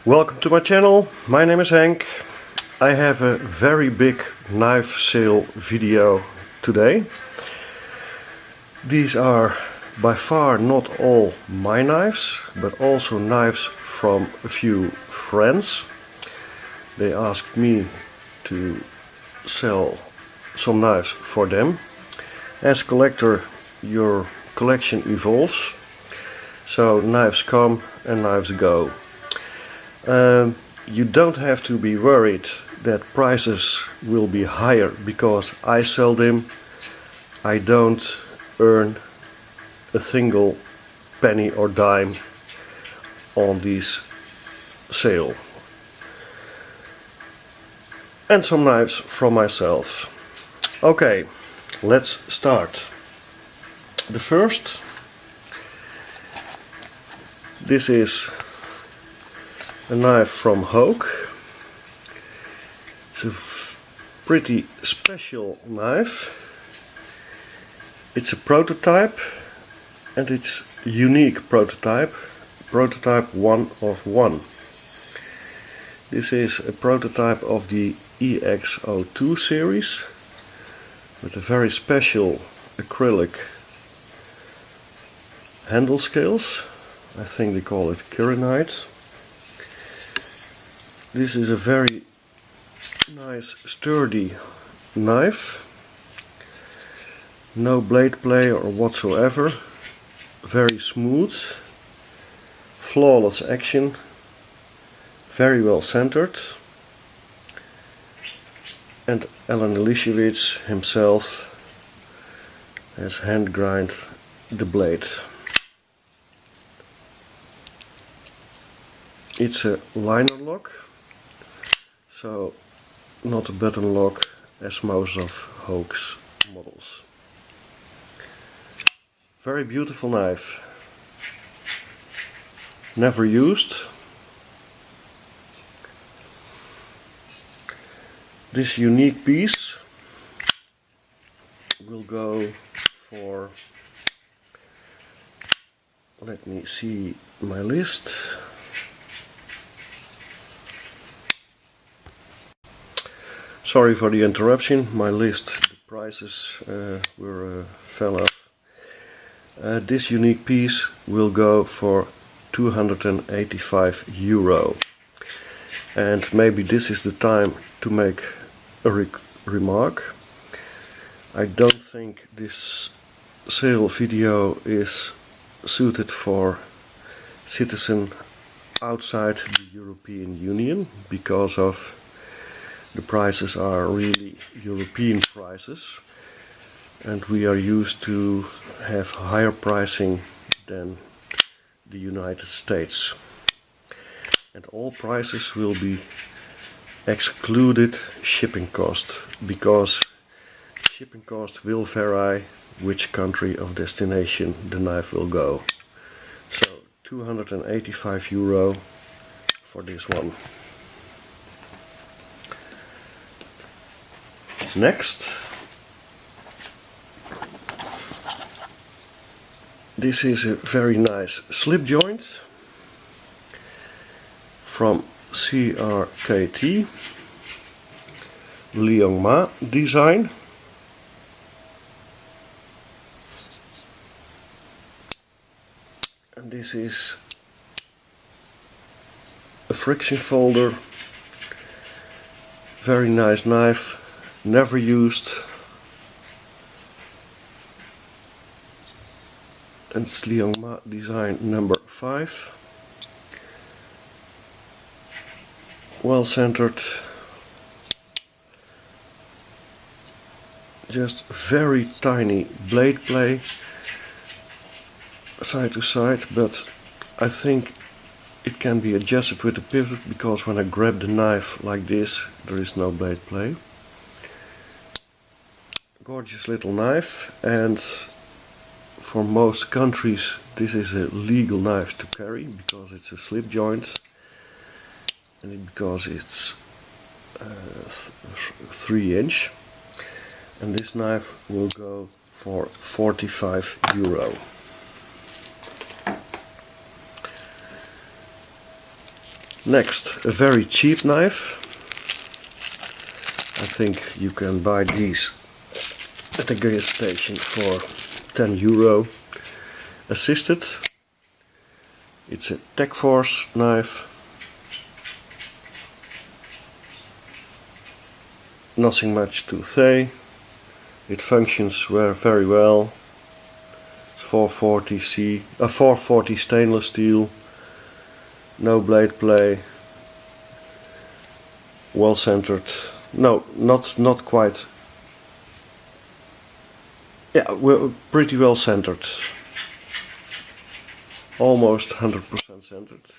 Welcome to my channel. My name is Henk. I have a very big knife sale video today. These are by far not all my knives, but also knives from a few friends. They asked me to sell some knives for them. As collector, your collection evolves, so knives come and knives go. You don't have to be worried that prices will be higher because I sell them. I don't earn a single penny or dime on this sale. And some knives from myself. Okay, let's start. The first, this is a knife from Hoek. It's a pretty special knife. It's a prototype, and it's a unique prototype. Prototype 1 of 1. This is a prototype of the EX02 series with a very special acrylic handle scales. I think they call it Kirinite. This is a very nice sturdy knife. No blade play or whatsoever. Very smooth. Flawless action. Very well centered. And Alan Elishevich himself has hand grind the blade. It's a liner lock, so not a button lock as most of Hoek's models. Very beautiful knife. Never used. This unique piece will go for, let me see my list. Sorry for the interruption, my list, the prices fell off. This unique piece will go for €285. And maybe this is the time to make a remark. I don't think this sale video is suited for citizens outside the European Union because of the prices are really European prices, and we are used to have higher pricing than the United States. And all prices will be excluded shipping cost, because shipping cost will vary which country of destination the knife will go. So €285 for this one. Next, this is a very nice slip joint from CRKT, Liong design. And this is a friction folder. Very nice knife. Never used, and it's Liong design number 5. Well centered, just very tiny blade play side to side, but I think it can be adjusted with a pivot, because when I grab the knife like this there is no blade play. Gorgeous little knife, and for most countries this is a legal knife to carry because it's a slip joint, and because it's 3-inch, and this knife will go for €45. Next, a very cheap knife. I think you can buy these at the gas station for €10. Assisted. It's a Tech Force knife. Nothing much to say. It functions very well. 440 stainless steel. No blade play. Well centered. No, not quite. Yeah, we're pretty well centered. Almost 100% centered.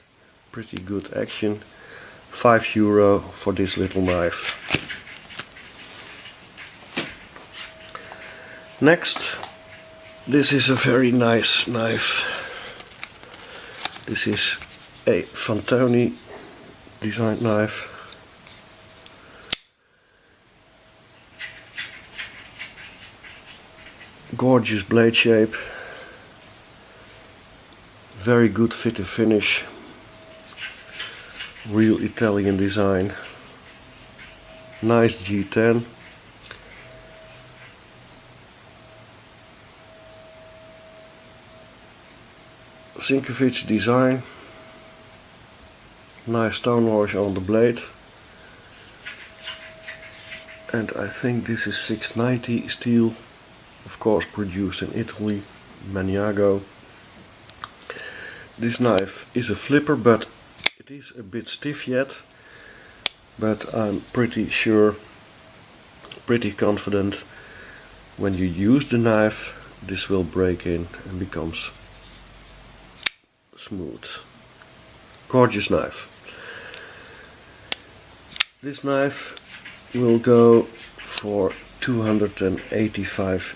Pretty good action. €5 for this little knife. Next, this is a very nice knife. This is a Fantoni designed knife. Gorgeous blade shape. Very good fit and finish. Real Italian design. Nice G10. Sinkovich design. Nice stonewash on the blade. And I think this is 690 steel. Of course produced in Italy, Maniago. This knife is a flipper, but it is a bit stiff yet. But I'm pretty sure, pretty confident, when you use the knife, this will break in and becomes smooth. Gorgeous knife. This knife will go for €285.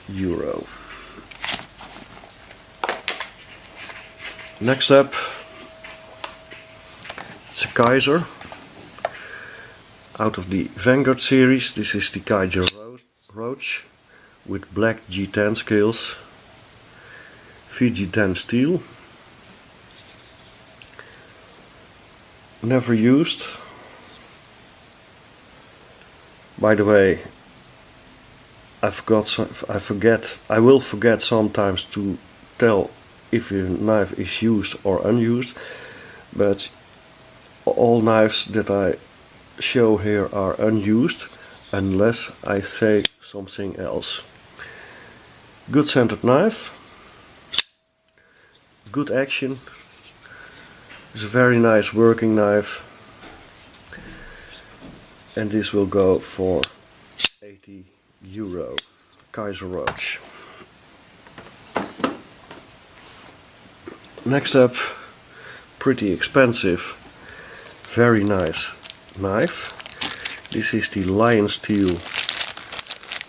Next up, it's a Kizer out of the Vanguard series. This is the Kizer Roach with black G10 scales, VG10 steel. Never used. By the way, I will forget sometimes to tell if a knife is used or unused, but all knives that I show here are unused unless I say something else. Good centered knife, good action. It's a very nice working knife, and this will go for €80. Kizer Roach. Next up, pretty expensive, very nice knife. This is the Lion Steel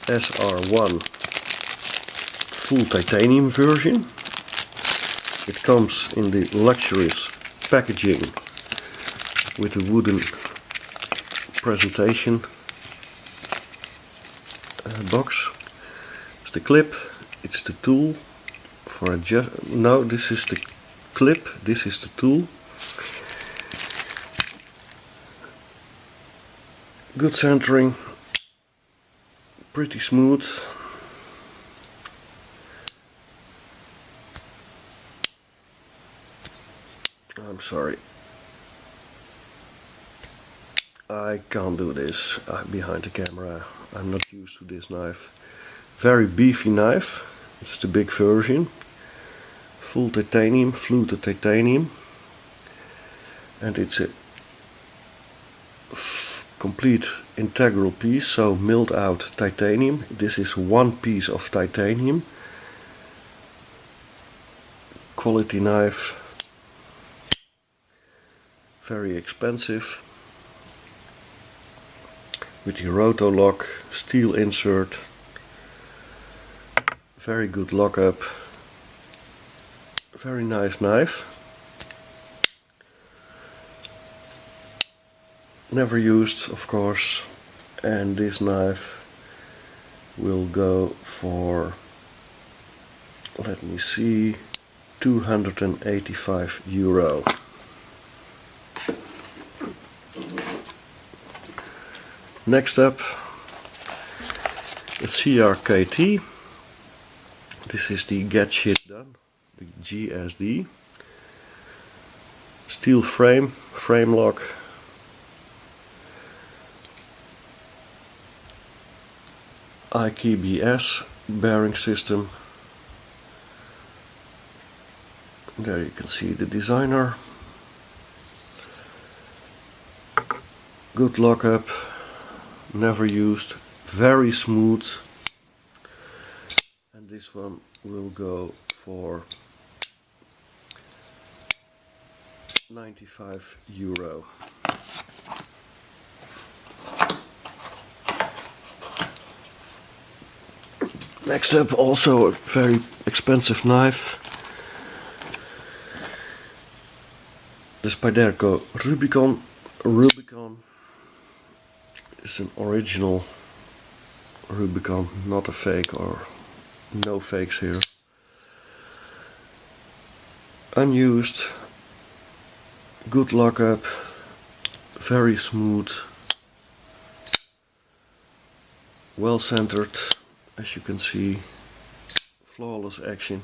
SR1 full titanium version. It comes in the luxurious packaging with a wooden presentation box. It's the clip, it's the tool for adjust. No, this is the clip, this is the tool. Good centering, pretty smooth. I'm sorry, I can't do this behind the camera. I'm not used to this knife. Very beefy knife. It's the big version. Full titanium, fluted titanium. And it's a complete integral piece, so milled out titanium. This is one piece of titanium. Quality knife. Very expensive. With the roto lock, steel insert. Very good lockup. Very nice knife. Never used, of course. And this knife will go for, let me see, €285. Next up, the CRKT. This is the Get Shit Done, the G.S.D. Steel frame, frame lock. IKBS bearing system. There you can see the designer. Good lockup, never used, very smooth. And this one will go for €95. Next up, also a very expensive knife. The Spyderco Rubicon. Rubicon is an original Rubicon, not a fake, or no fakes here. Unused, good lockup, very smooth, well centered, as you can see, flawless action.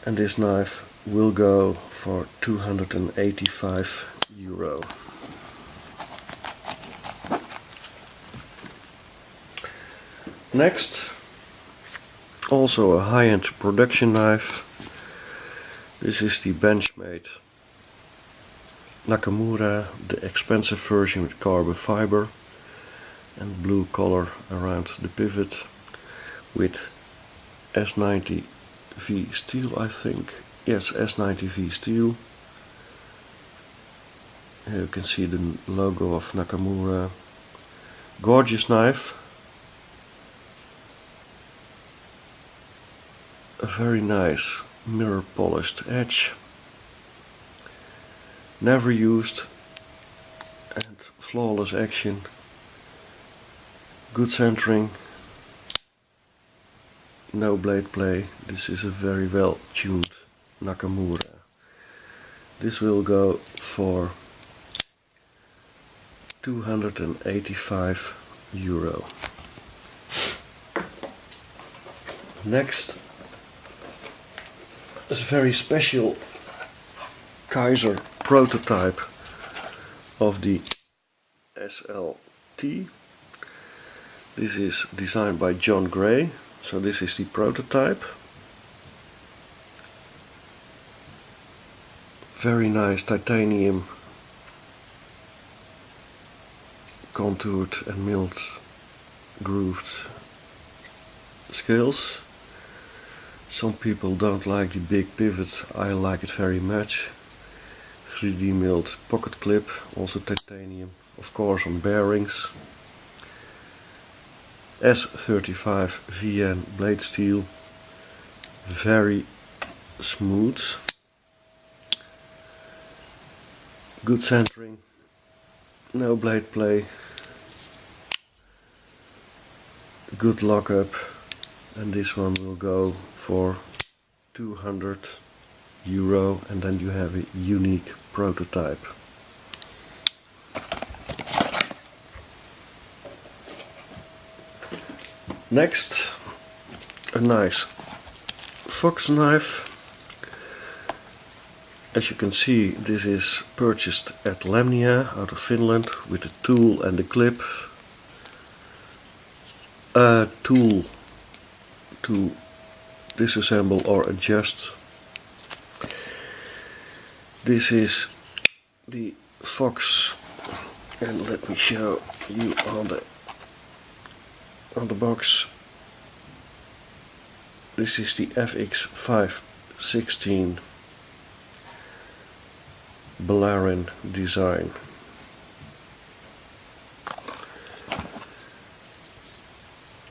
And this knife will go for €285. Next, also a high-end production knife. This is the Benchmade Nakamura, the expensive version with carbon fiber and blue color around the pivot, with S90V steel, I think. Yes, S90V steel. Here you can see the logo of Nakamura. Gorgeous knife. A very nice mirror polished edge. Never used, and flawless action. Good centering. No blade play. This is a very well tuned Nakamura. This will go for €285. Next is a very special Kizer prototype of the SLT. This is designed by John Gray, so this is the prototype. Very nice titanium contoured and milled grooved scales. Some people don't like the big pivot, I like it very much. 3D milled pocket clip, also titanium, of course on bearings. S35 VN blade steel, very smooth. Good centering, no blade play, good lockup, and this one will go for €200, and then you have a unique prototype. Next, a nice fox knife. As you can see, this is purchased at Lemnia out of Finland with the tool and the clip. A tool to disassemble or adjust. This is the fox, and let me show you on the box. This is the FX516 B.R.I. design.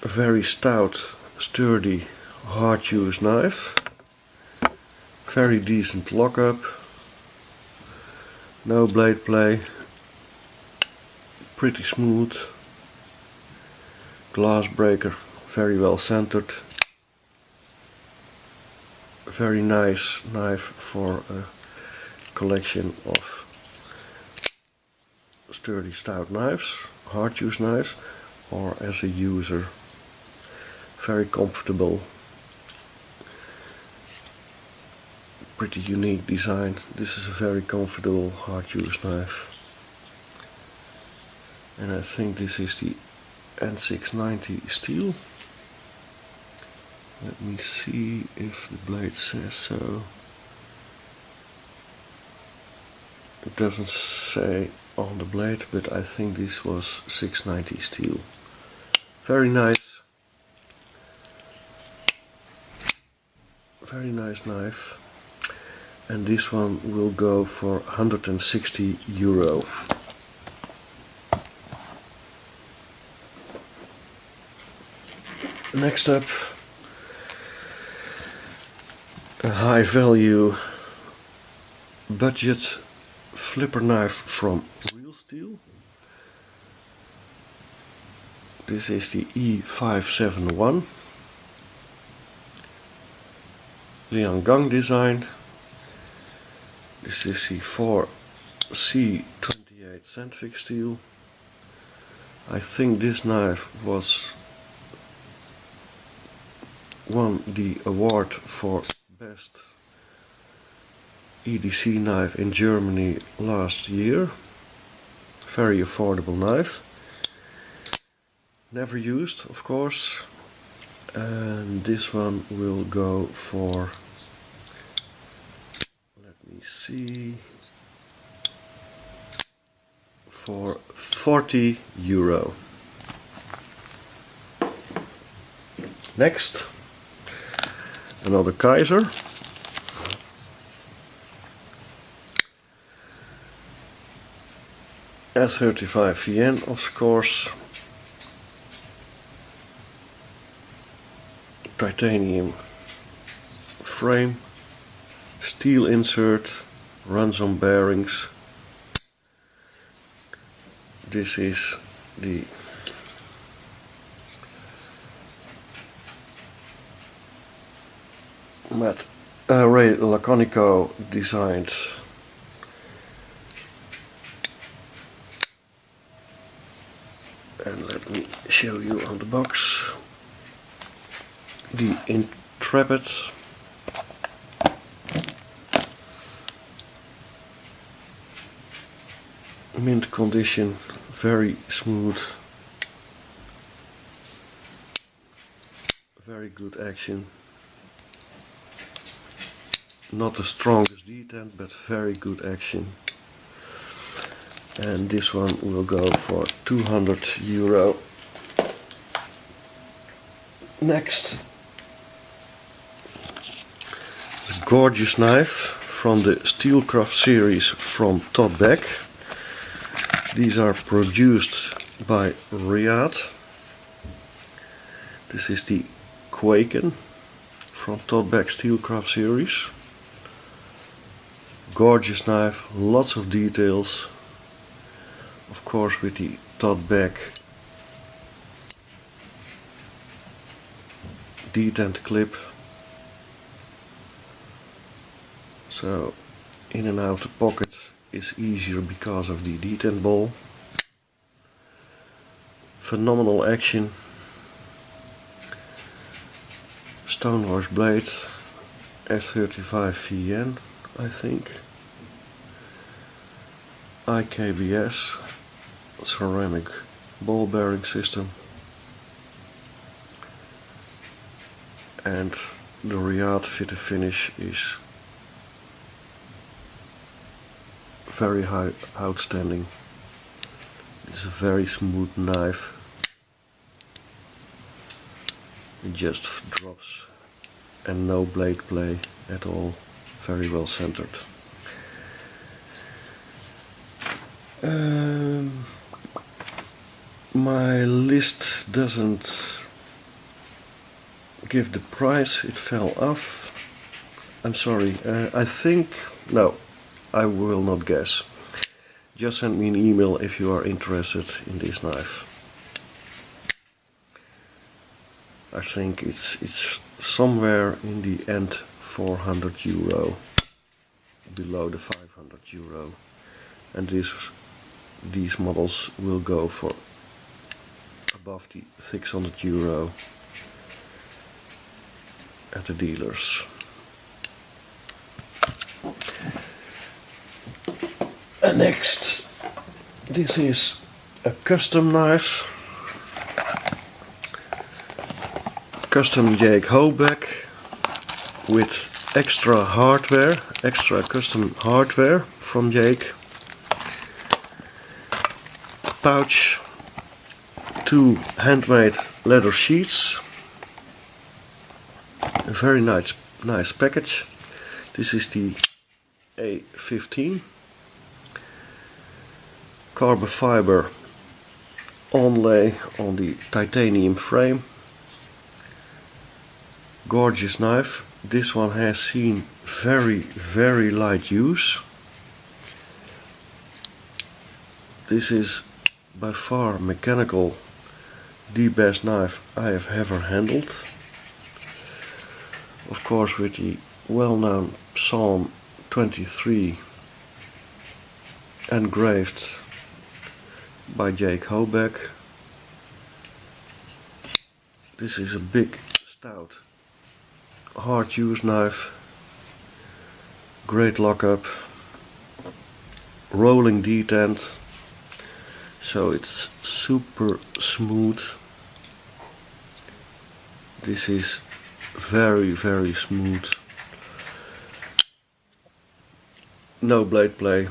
A very stout, sturdy, hard use knife. Very decent lockup. No blade play. Pretty smooth. Glass breaker, very well centered. A very nice knife for a collection of sturdy stout knives, hard use knives, or as a user. Very comfortable. Pretty unique design. This is a very comfortable hard use knife. And I think this is the N690 steel. Let me see if the blade says so. It doesn't say on the blade, but I think this was 690 steel. Very nice. Very nice knife. And this one will go for €160. Next up, a high value budget flipper knife from Real Steel. This is the E571 Liong gang design. This is the 4C28 sandvik steel. I think this knife was won the award for best EDC knife in Germany last year. Very affordable knife. Never used, of course. And this one will go for, let me see, for €40. Next, another Kizer. S35 VN, of course. Titanium frame, steel insert, runs on bearings. This is the Ray Laconico designed and let me show you on the box. The Intrepid, mint condition, very smooth, very good action. Not the strongest detent, but very good action. And this one will go for €200. Next, a gorgeous knife from the Steelcraft series from Totback. These are produced by Riyadh. This is the Kwaiken from Totback Steelcraft series. Gorgeous knife, lots of details. Of course with the Totback detent clip. So in and out the pocket is easier because of the detent ball. Phenomenal action. Stonewash blade, S35 VN, I think. IKBS, ceramic ball bearing system. And the Riyadh fit and finish is very high, outstanding. It's a very smooth knife. It just drops and no blade play at all. Very well centered. My list doesn't give the price, it fell off. I'm sorry, I think, no, I will not guess. Just send me an email if you are interested in this knife. I think it's somewhere in the end €400, below the €500. And this these models will go for above the 600 euro at the dealers. And next, this is a custom knife, custom gehaald back with extra hardware, extra custom hardware from Jake. Pouch, 2 handmade leather sheets, a very nice package. This is the A15 carbon fiber onlay on the titanium frame. Gorgeous knife. This one has seen very light use. This is by far mechanical the best knife I have ever handled. Of course, with the well-known Psalm 23 engraved by Jake Hoback. This is a big, stout, hard use knife, great lockup, rolling detent, so it's super smooth. This is very smooth. No blade play.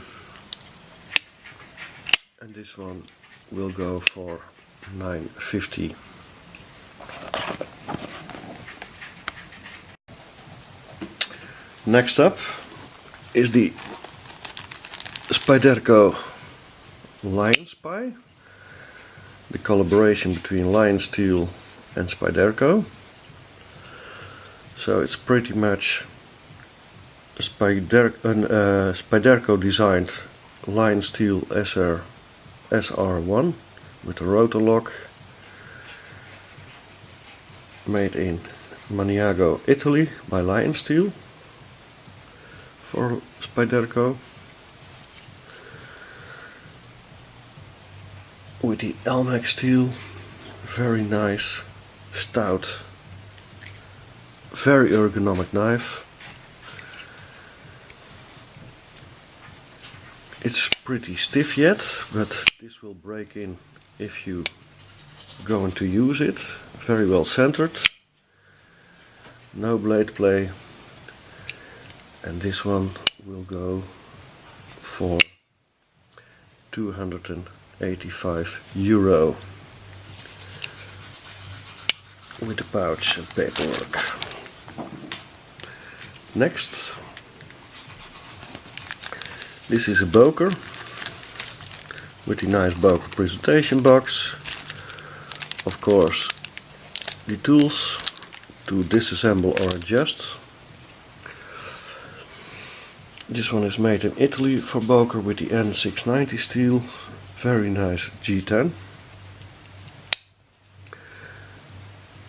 And this one will go for $9.50. Next up is the Spyderco Lion Spy, the collaboration between Lion Steel and Spyderco. So it's pretty much a Spyderco designed Lion Steel SR1 with a rotor lock, made in Maniago, Italy by Lion Steel for Spyderco, with the Elmax steel. Very nice, stout, very ergonomic knife. It's pretty stiff yet, but this will break in if you go into use it. Very well centered, no blade play, and this one will go for €285 with the pouch and paperwork. Next, this is a Boker with the nice Boker presentation box. Of course, the tools to disassemble or adjust. This one is made in Italy for Boker with the N690 steel. Very nice G10.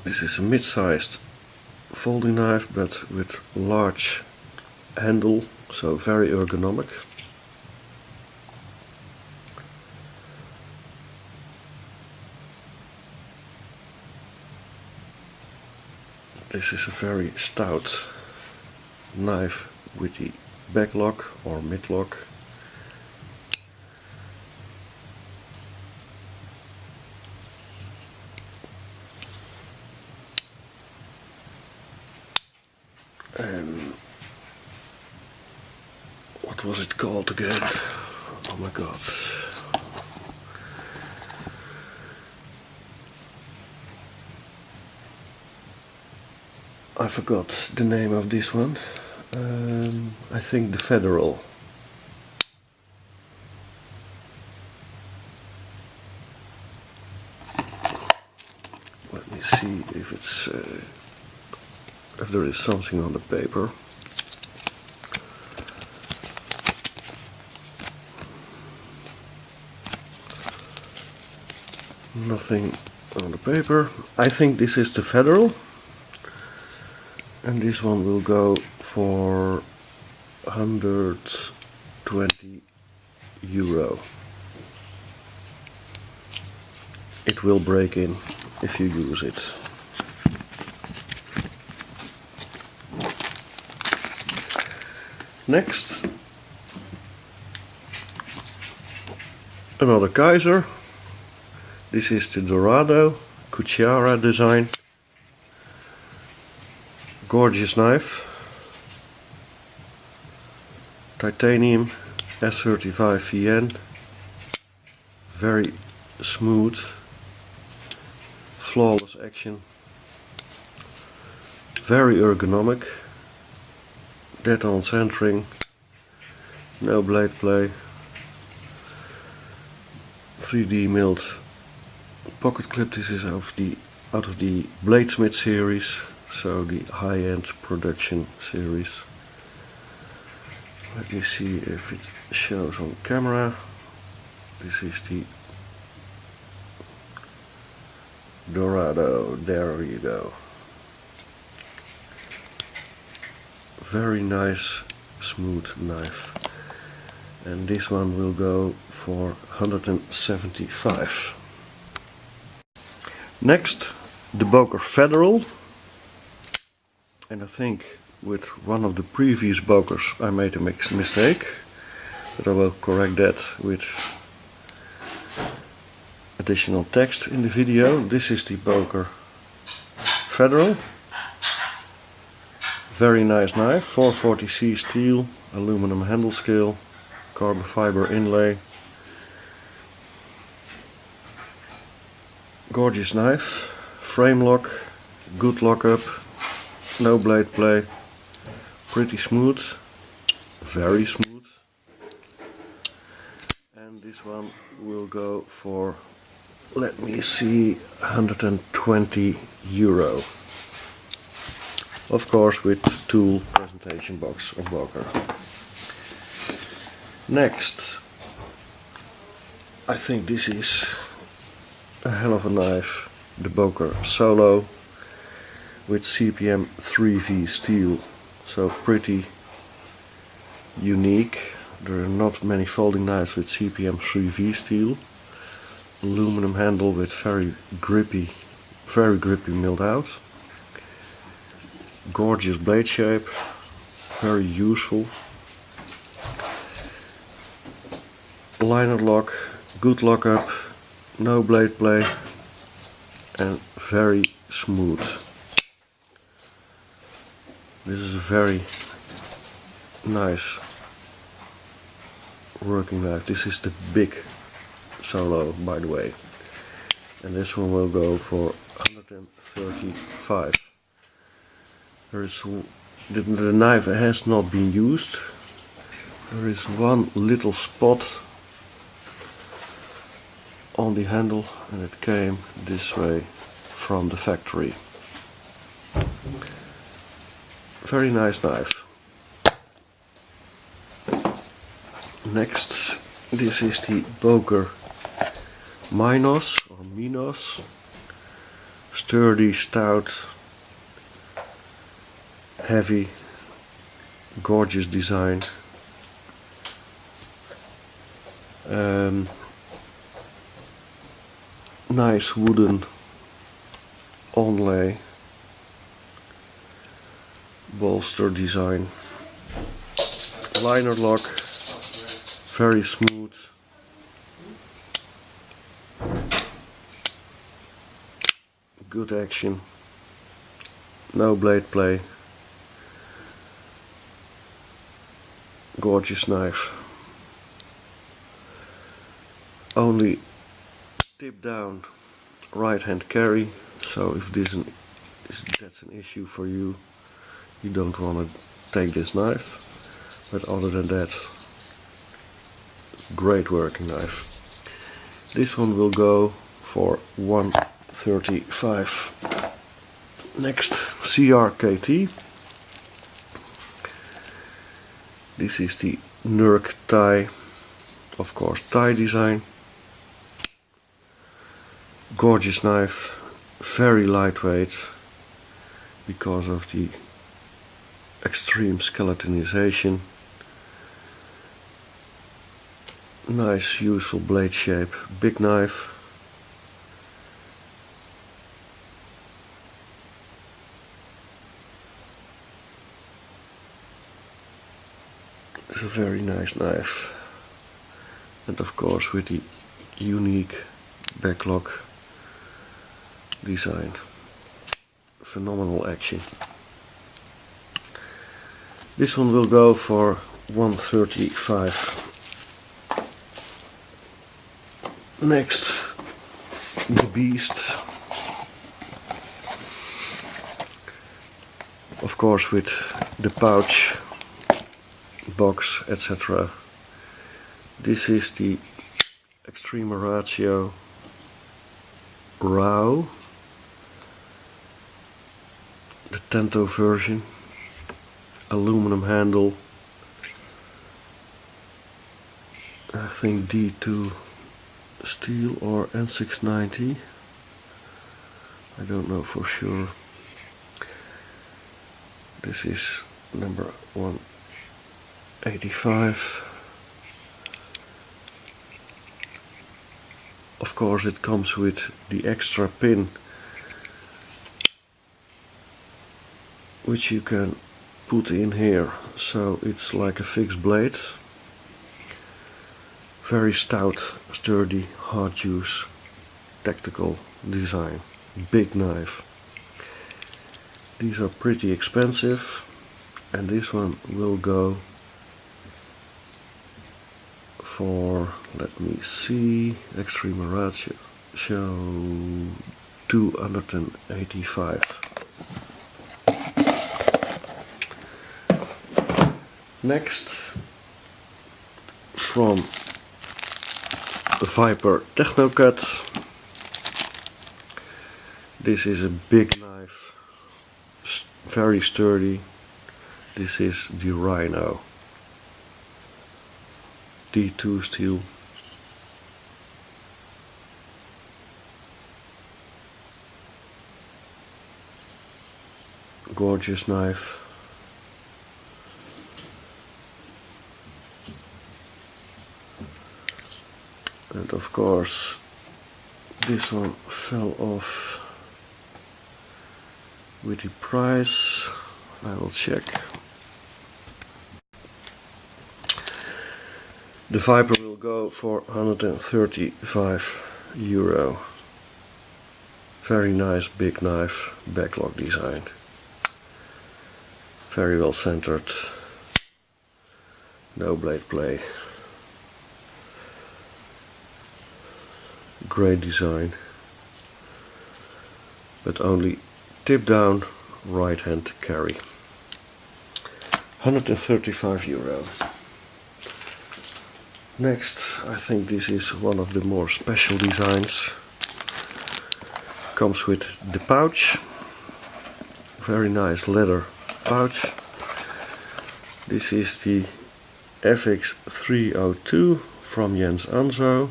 This is a mid-sized folding knife, but with large handle, so very ergonomic. This is a very stout knife with the back lock or mid lock. And what was it called again? Oh my god. I forgot the name of this one. I think the Federal. Let me see if it's if there is something on the paper. Nothing on the paper. I think this is the Federal. And this one will go for €120. it will break in if you use it. Next, another Kizer. This is the Dorado Cuchara design. Gorgeous knife. Titanium S35 VN. Very smooth. Flawless action. Very ergonomic. Dead on centering. No blade play. 3D milled pocket clip. This is out of the Bladesmith series, so the high-end production series. Let me see if it shows on camera. This is the Dorado. There you go. Very nice smooth knife, and this one will go for 175. Next, the Boker Federal, and I think with one of the previous Bokers I made a mistake, but I will correct that with additional text in the video. This is the Boker Federal. Very nice knife, 440C steel, aluminum handle scale, carbon fiber inlay. Gorgeous knife, frame lock, good lockup, no blade play, pretty smooth, very smooth. And this one will go for, let me see, 120 euro. Of course with tool presentation box of Boker. Next, I think this is a hell of a knife, the Boker Solo with CPM 3V steel, so pretty unique. There are not many folding knives with CPM 3V steel. Aluminum handle with very grippy milled out. Gorgeous blade shape, very useful. Liner lock, good lockup, no blade play, and very smooth. This is a very nice working knife. This is the big Solo, by the way, and this one will go for 135. There is the knife has not been used. There is one little spot on the handle, and it came this way from the factory. Very nice knife. Next, this is the Boker Minos or Minos. Sturdy, stout, heavy, gorgeous design. Nice wooden onlay, bolster design, liner lock, very smooth, good action, no blade play, gorgeous knife. Only tip down right hand carry, so if that's an issue for you, you don't want to take this knife, but other than that, great working knife. This one will go for 135. Next, CRKT. This is the Nirk Tighe, of course Tighe design. Gorgeous knife, very lightweight because of the extreme skeletonization. Nice useful blade shape, big knife. is a very nice knife, and of course with the unique backlog design. Phenomenal action. This one will go for 135. Next, the Beast. Of course with the pouch, box, etc. This is the Extrema ratio Raw, the Tento version, aluminum handle, I think D2 steel or N690, I don't know for sure. This is number 185. Of course it comes with the extra pin which you can put in here, so it's like a fixed blade. Very stout, sturdy, hard use, tactical design, big knife. These are pretty expensive, and this one will go for, let me see, Extrema ratio show 285. Next, from Viper Technocut. This is a big knife, very sturdy. This is the Rhino, D2 steel. Gorgeous knife. And of course this one fell off with the price. I will check. The Viper will go for 135 euro. Very nice big knife, backlog design. Very well centered. No blade play. Great design, but only tip down right hand carry. 135 euro. Next, I think this is one of the more special designs. Comes with the pouch, very nice leather pouch. This is the FX302 from Jens Anso.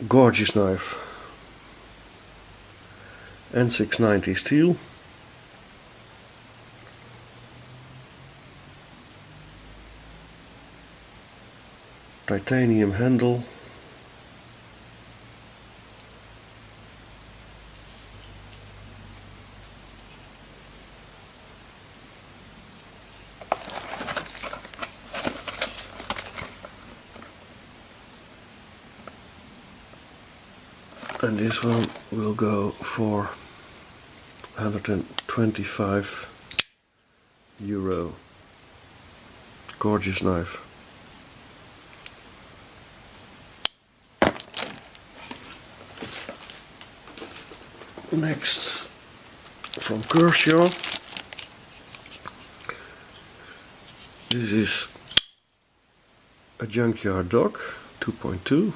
Gorgeous knife, N690 steel, titanium handle, and this one will go for 125 euro. Gorgeous knife. Next, from Kershaw. This is a junkyard dog 2.2.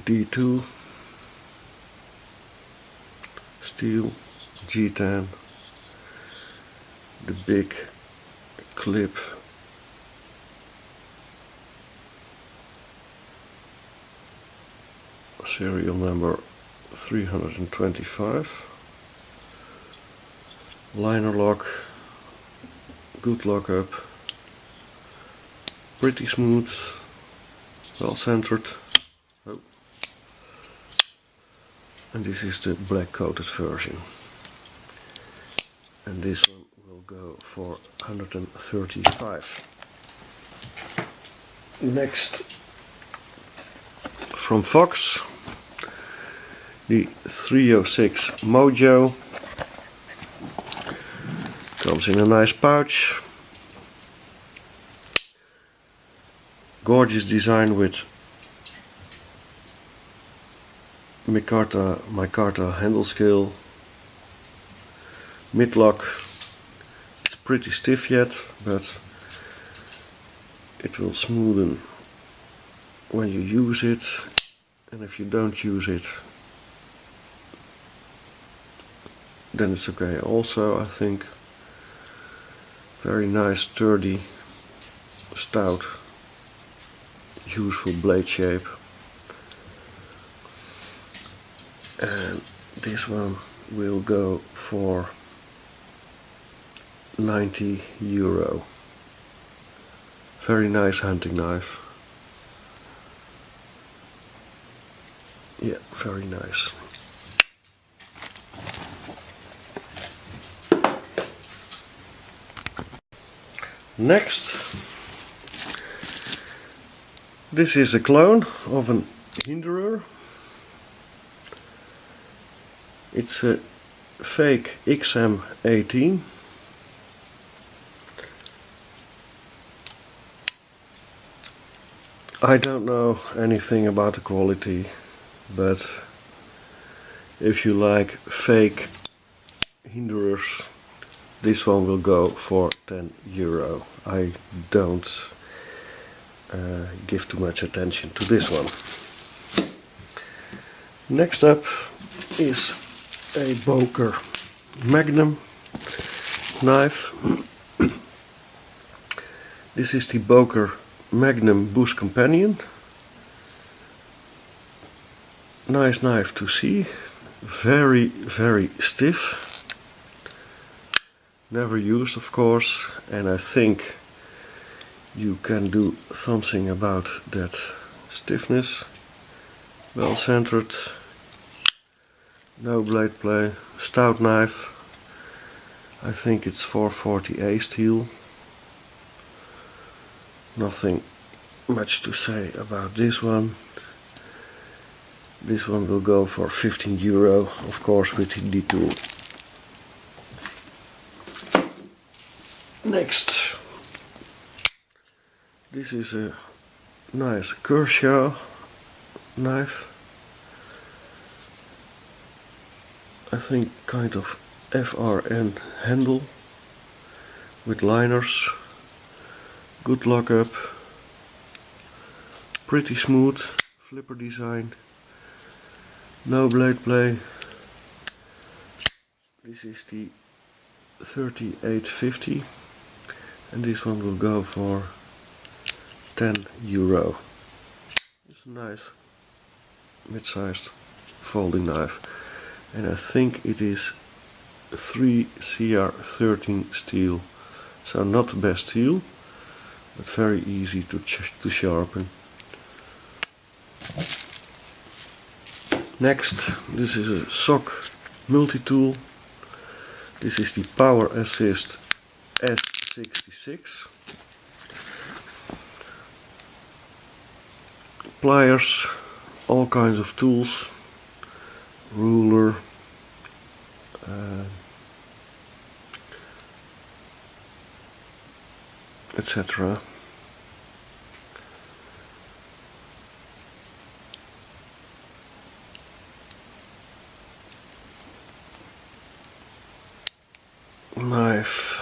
D2 steel, G10, the big clip, serial number 325, liner lock, good lockup, pretty smooth, well centered. Oh. and this is the black coated version. And this one will go for 135. Next, from Fox, the 306 Mojo. Comes in a nice pouch. Gorgeous design with Micarta handle scale. Mid-lock. It's pretty stiff yet, but it will smoothen when you use it, and if you don't use it, then it's okay also, I think. Very nice, sturdy, stout, useful blade shape. And this one will go for €90. Very nice hunting knife. Yeah, very nice. Next, this is a clone of an Hinderer. It's a fake XM18. I don't know anything about the quality, but if you like fake Hinderers, this one will go for €10. I don't give too much attention to this one. Next up is a Boker Magnum knife. This is the Boker Magnum Boost Companion. Nice knife to see. Very, very stiff. Never used, of course, and I think you can do something about that stiffness. Well centered, no blade play, stout knife. I think it's 440A steel. Nothing much to say about this one. This one will go for €15, of course, with the tool. Next, this is a nice Kershaw knife. I think kind of FRN handle with liners. Good lockup, pretty smooth, flipper design, no blade play. This is the 3850, and this one will go for €10. It's a nice mid-sized folding knife, and I think it is 3CR13 steel, so not the best steel, but very easy to sharpen. Next, this is a sock multi-tool. This is the Power Assist S66. Pliers, all kinds of tools, ruler, etc. Knife.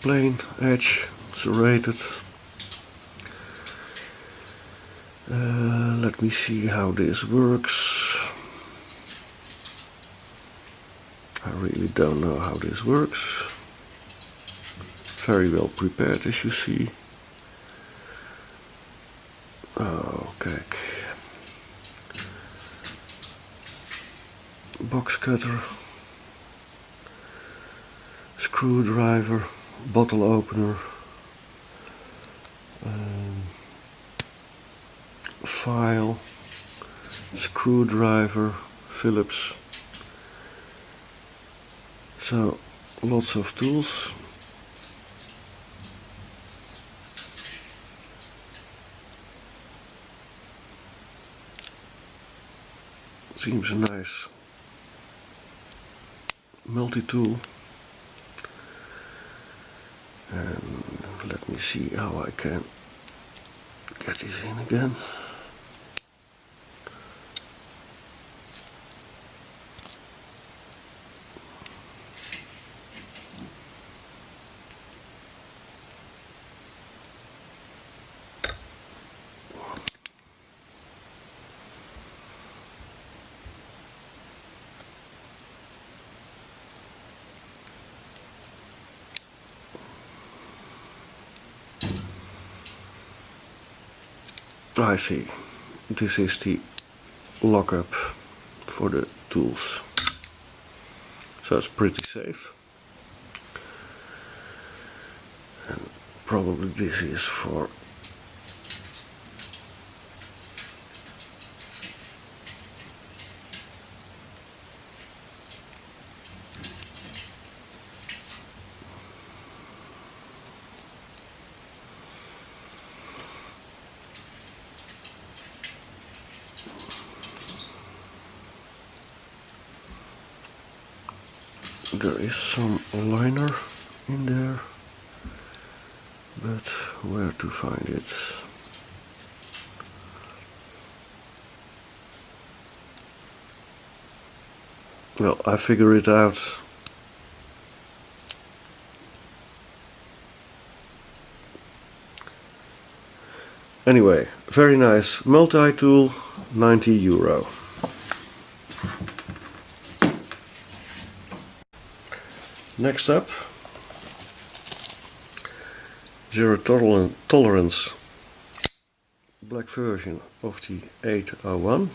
Plain edge, serrated. Let me see how this works. I really don't know how this works. Very well prepared, as you see. Okay. Box cutter. screwdriver, bottle opener, file, screwdriver, Phillips. So lots of tools. Seems a nice multi-tool. And let me see how I can get this in again. I see. This is the lockup for the tools. So it's pretty safe. And probably this is for there is some liner in there, but where to find it? Well, I figure it out. Anyway, very nice multi-tool, €90. Next up, zero tolerance black version of the 801,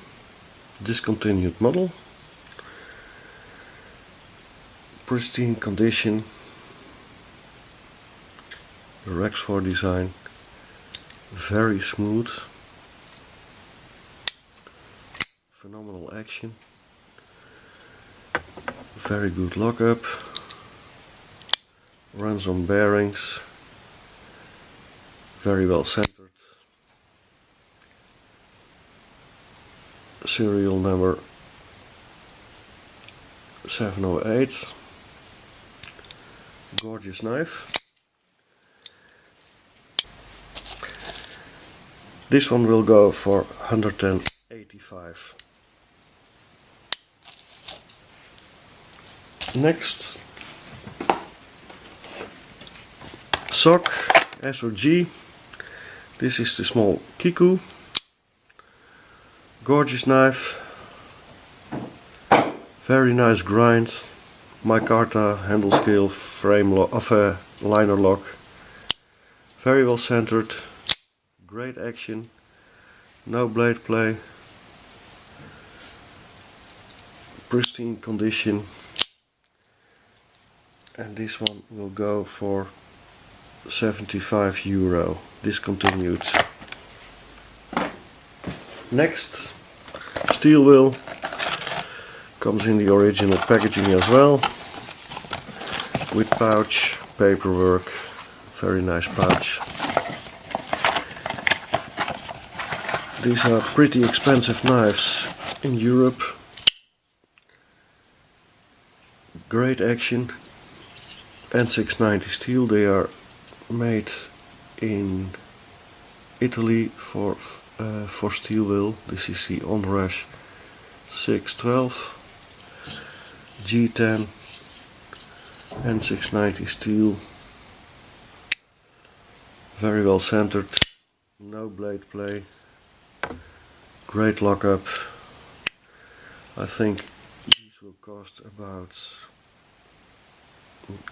discontinued model, pristine condition, the Razel design, very smooth, phenomenal action, very good lockup, runs on bearings, very well centered, serial number 708, gorgeous knife. This one will go for 185. Next, sock S or G. This is the small Kiku. Gorgeous knife. Very nice grind. Micarta handle scale frame of a liner lock. Very well centered. Great action. No blade play. Pristine condition. And this one will go for €75, discontinued. Next, steel wheel, comes in the original packaging as well, with pouch, paperwork, very nice pouch. These are pretty expensive knives in Europe. Great action. N690 steel, they are made in Italy for steel wheel. This is the Onrush 612 G10 N690 steel, very well centered, no blade play, great lockup. I think these will cost about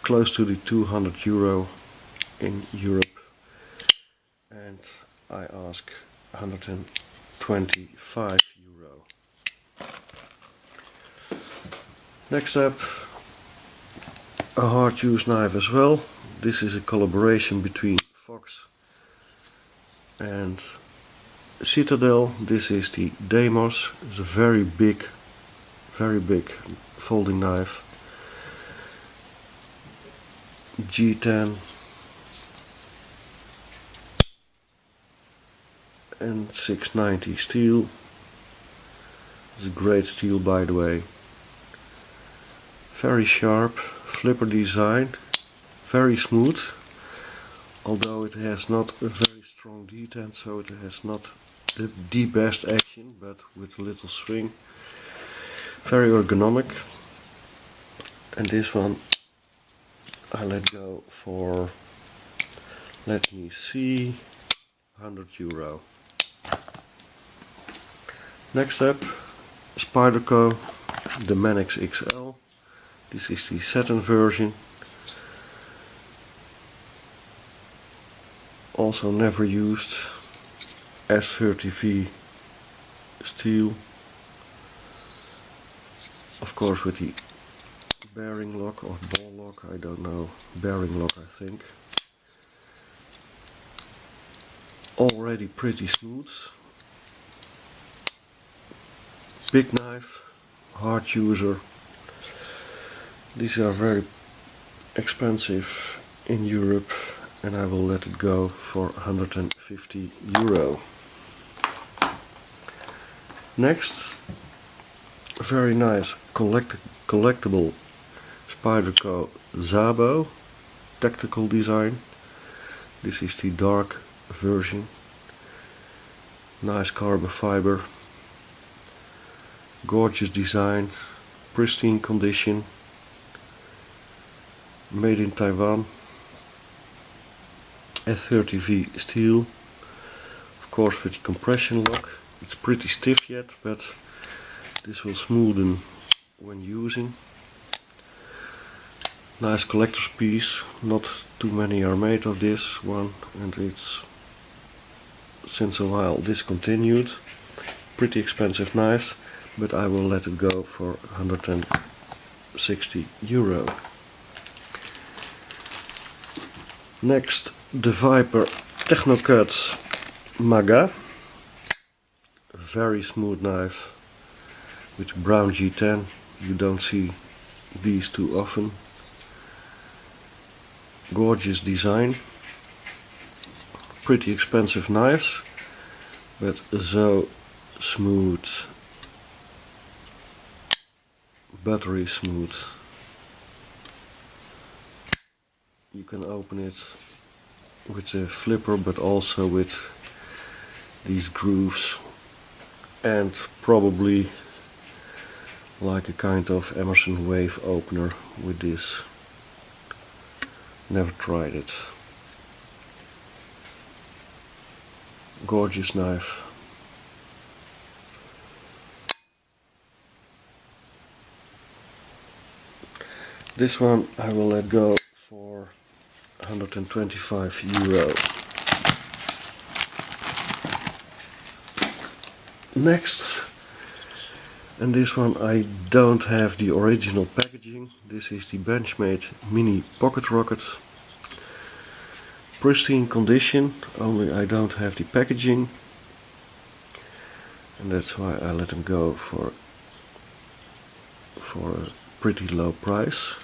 close to the €200 in Europe, and I ask €125. Next up, a hard use knife as well. This is a collaboration between Fox and Citadel. This is the Demos. It's a very big folding knife. G.10 and 690 steel. It's a great steel, by the way. Very sharp, flipper design, very smooth, although it has not a very strong detent, so it has not the best action, but with a little swing. Very ergonomic. And this one I let go for, let me see, €100. Next up, Spyderco, the Manix XL. This is the satin version. Also never used. S30V steel. Of course with the bearing lock or ball lock, I don't know. Bearing lock, I think. Already pretty smooth. Big knife, hard user. These are very expensive in Europe, and I will let it go for €150. Next, a very nice collectible Spyderco Zabo tactical design. This is the dark version. Nice carbon fiber. Gorgeous design, pristine condition. Made in Taiwan. S30V steel. Of course with the compression lock. It's pretty stiff yet, but this will smoothen when using. Nice collector's piece. Not too many are made of this one, and it's since a while discontinued. Pretty expensive knife, but I will let it go for €160. Next, the Viper Technocut Maga. A very smooth knife with brown G10. You don't see these too often. Gorgeous design. Pretty expensive knives, but so smooth. Buttery smooth. You can open it with a flipper, but also with these grooves, and probably like a kind of Emerson wave opener with this. Never tried it. Gorgeous knife. This one I will let go for €125. Next, and this one I don't have the original packaging. This is the Benchmade Mini Pocket Rocket. Pristine condition, only I don't have the packaging, and that's why I let them go for a pretty low price.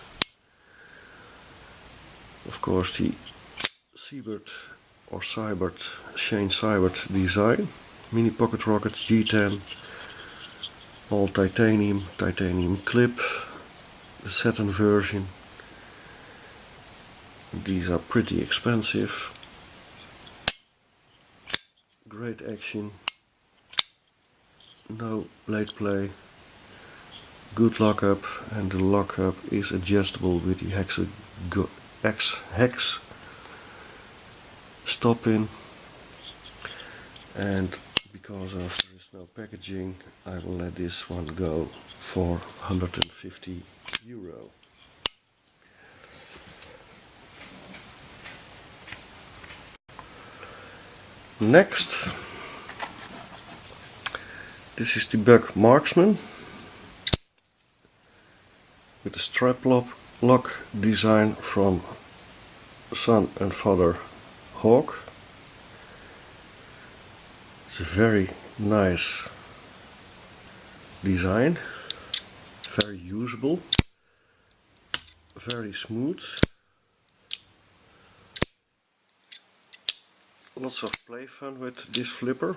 Of course the Seabird or Cybert, Shane Cybert design. Mini pocket rockets, G10, all titanium clip, the satin version. These are pretty expensive. Great action, no blade play, good lockup, and the lockup is adjustable with the hex stop in. And because there is no packaging, I will let this one go for €150. Next, this is the Buck Marksman with a strap lock lock design from son and father Hawk. It's a very nice design, very usable, very smooth. Lots of play fun with this flipper.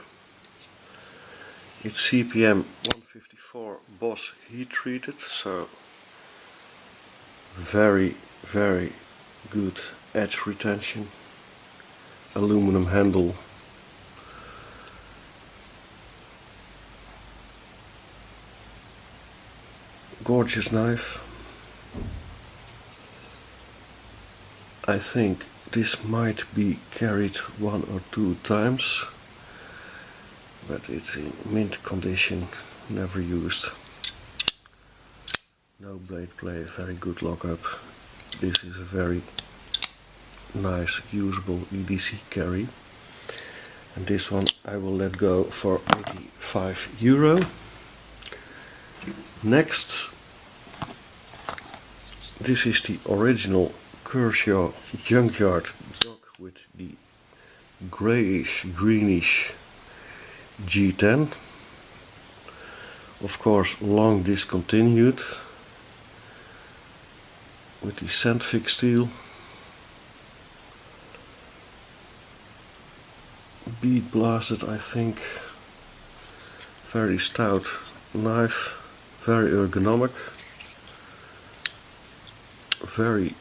It's CPM 154 Boss heat treated, so very good edge retention. Aluminum handle. Gorgeous knife. I think this might be carried 1 or 2 times, but it's in mint condition, never used. No blade play, very good lockup. This is a very nice usable EDC carry. And this one I will let go for €85. Next, this is the original Kershaw junkyard dog with the grayish greenish G10. Of course, long discontinued with the sandfix steel. Bead blasted, I think. Very stout knife, very ergonomic, very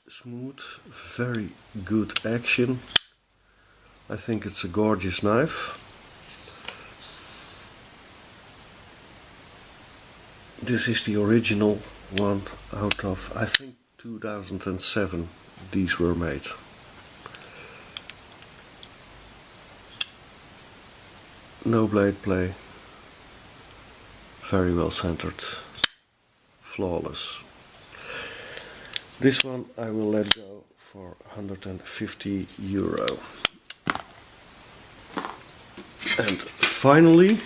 smooth, very good action. I think it's a gorgeous knife. This is the original one out of, I think, 2007 these were made. No blade play, very well centered, flawless. This one I will let go for €150. And finally,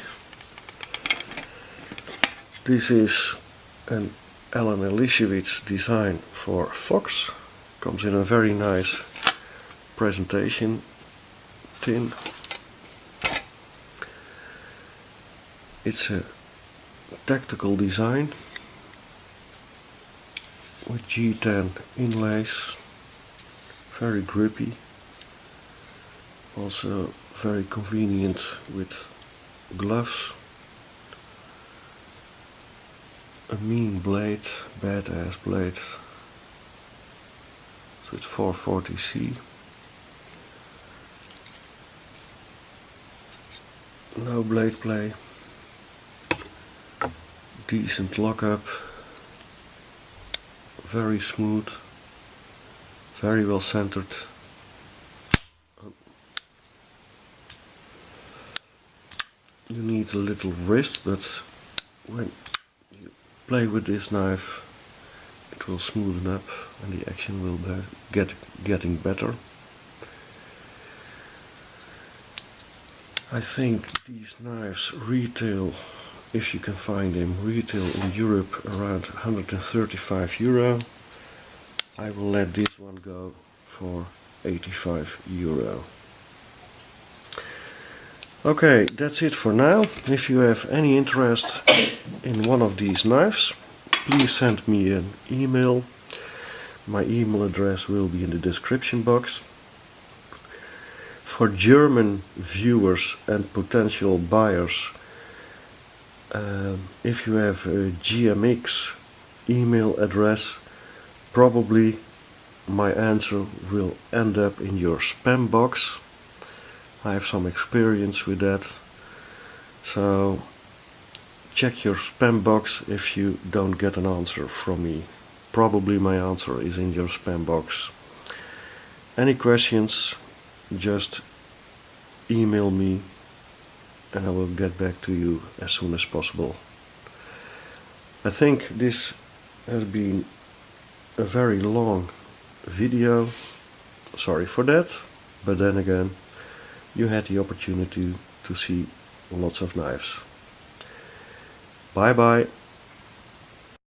this is an Alan Elishevich design for Fox. Comes in a very nice presentation tin. It's a tactical design with G10 inlays, very grippy, also very convenient with gloves. A mean blade, badass blade, so it's 440C. No blade play, decent lockup, very smooth, very well centered. You need a little wrist, but when you play with this knife it will smoothen up and the action will be getting better. I think these knives retail, if you can find them, retail in Europe around €135. I will let this one go for €85. Okay, that's it for now. If you have any interest in one of these knives, please send me an email. My email address will be in the description box. For German viewers and potential buyers, if you have a GMX email address, probably my answer will end up in your spam box. I have some experience with that, so check your spam box if you don't get an answer from me. Probably my answer is in your spam box. Any questions, just email me and I will get back to you as soon as possible. I think this has been a very long video, sorry for that, but then again, you had the opportunity to see lots of knives. Bye bye.